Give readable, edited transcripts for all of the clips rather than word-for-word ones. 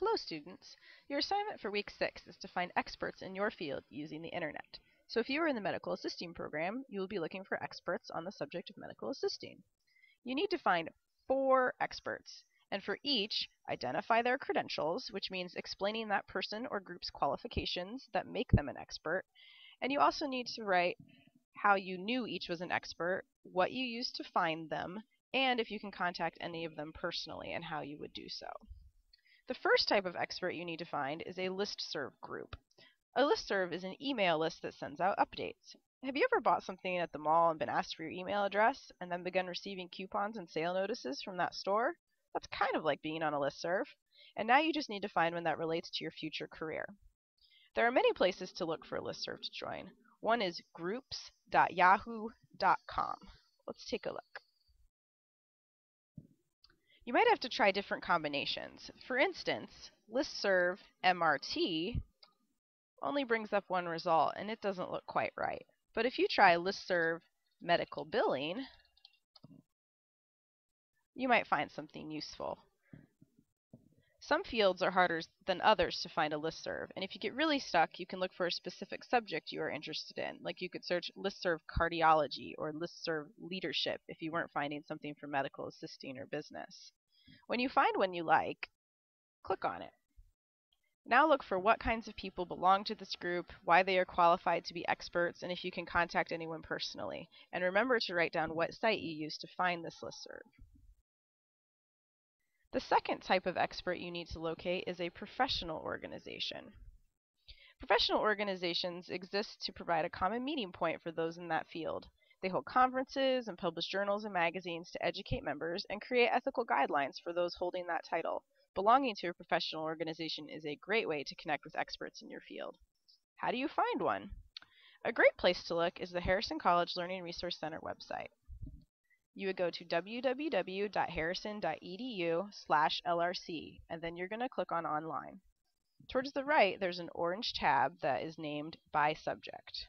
Hello students! Your assignment for week 6 is to find experts in your field using the internet. So if you are in the medical assisting program, you will be looking for experts on the subject of medical assisting. You need to find 4 experts, and for each, identify their credentials, which means explaining that person or group's qualifications that make them an expert, and you also need to write how you knew each was an expert, what you used to find them, and if you can contact any of them personally and how you would do so. The first type of expert you need to find is a listserv group. A listserv is an email list that sends out updates. Have you ever bought something at the mall and been asked for your email address and then begun receiving coupons and sale notices from that store? That's kind of like being on a listserv. And now you just need to find one that relates to your future career. There are many places to look for a listserv to join. One is groups.yahoo.com. Let's take a look. You might have to try different combinations. For instance, listserv MRT only brings up one result, and it doesn't look quite right. But if you try listserv medical billing, you might find something useful. Some fields are harder than others to find a listserv, and if you get really stuck, you can look for a specific subject you are interested in. Like you could search listserv cardiology or listserv leadership if you weren't finding something for medical assisting or business. When you find one you like, click on it. Now look for what kinds of people belong to this group, why they are qualified to be experts, and if you can contact anyone personally. And remember to write down what site you used to find this listserv. The second type of expert you need to locate is a professional organization. Professional organizations exist to provide a common meeting point for those in that field. They hold conferences and publish journals and magazines to educate members and create ethical guidelines for those holding that title. Belonging to a professional organization is a great way to connect with experts in your field. How do you find one? A great place to look is the Harrison College Learning Resource Center website. You would go to www.harrison.edu/LRC, and then you're going to click on Online. Towards the right, there's an orange tab that is named By Subject.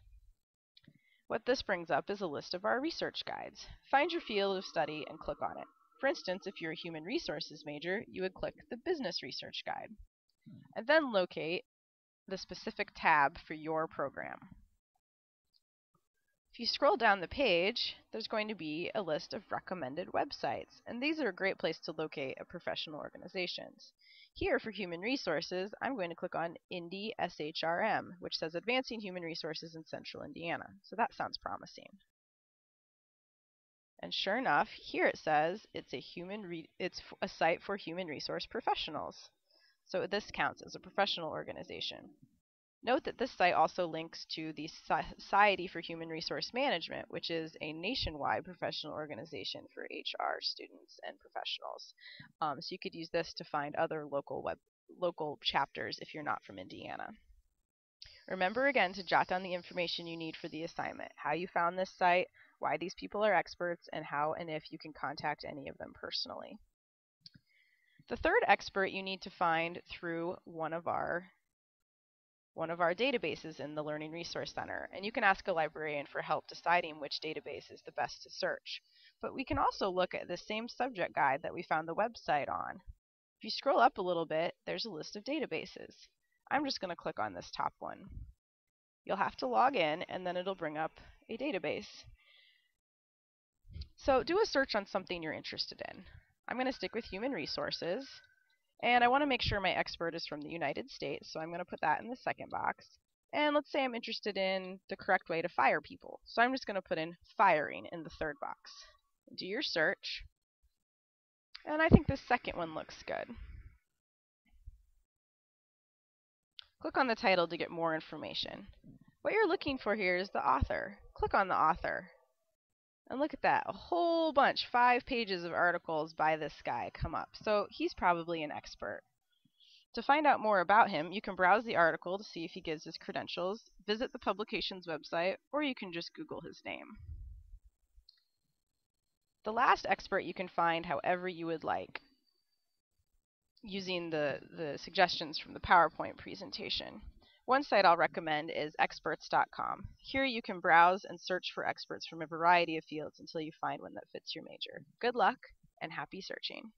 What this brings up is a list of our research guides. Find your field of study and click on it. For instance, if you're a human resources major, you would click the Business Research Guide, and then locate the specific tab for your program. If you scroll down the page, there's going to be a list of recommended websites, and these are a great place to locate professional organizations. Here for human resources, I'm going to click on Indy SHRM, which says Advancing Human Resources in Central Indiana. So that sounds promising. And sure enough, here it says it's a site for human resource professionals. So this counts as a professional organization. Note that this site also links to the Society for Human Resource Management, which is a nationwide professional organization for HR students and professionals. So you could use this to find other local chapters if you're not from Indiana. Remember again to jot down the information you need for the assignment, how you found this site, why these people are experts, and how and if you can contact any of them personally. The third expert you need to find through one of our databases in the Learning Resource Center, and you can ask a librarian for help deciding which database is the best to search. But we can also look at the same subject guide that we found the website on. If you scroll up a little bit, there's a list of databases. I'm just going to click on this top one. You'll have to log in, and then it'll bring up a database. So do a search on something you're interested in. I'm going to stick with human resources. And I want to make sure my expert is from the United States, so I'm going to put that in the second box. And let's say I'm interested in the correct way to fire people. So I'm just going to put in firing in the third box. Do your search. And I think the second one looks good. Click on the title to get more information. What you're looking for here is the author. Click on the author. And look at that, a whole bunch, 5 pages of articles by this guy come up. So he's probably an expert. To find out more about him, you can browse the article to see if he gives his credentials, visit the publication's website, or you can just Google his name. The last expert you can find however you would like, using the suggestions from the PowerPoint presentation. One site I'll recommend is experts.com. Here you can browse and search for experts from a variety of fields until you find one that fits your major. Good luck and happy searching.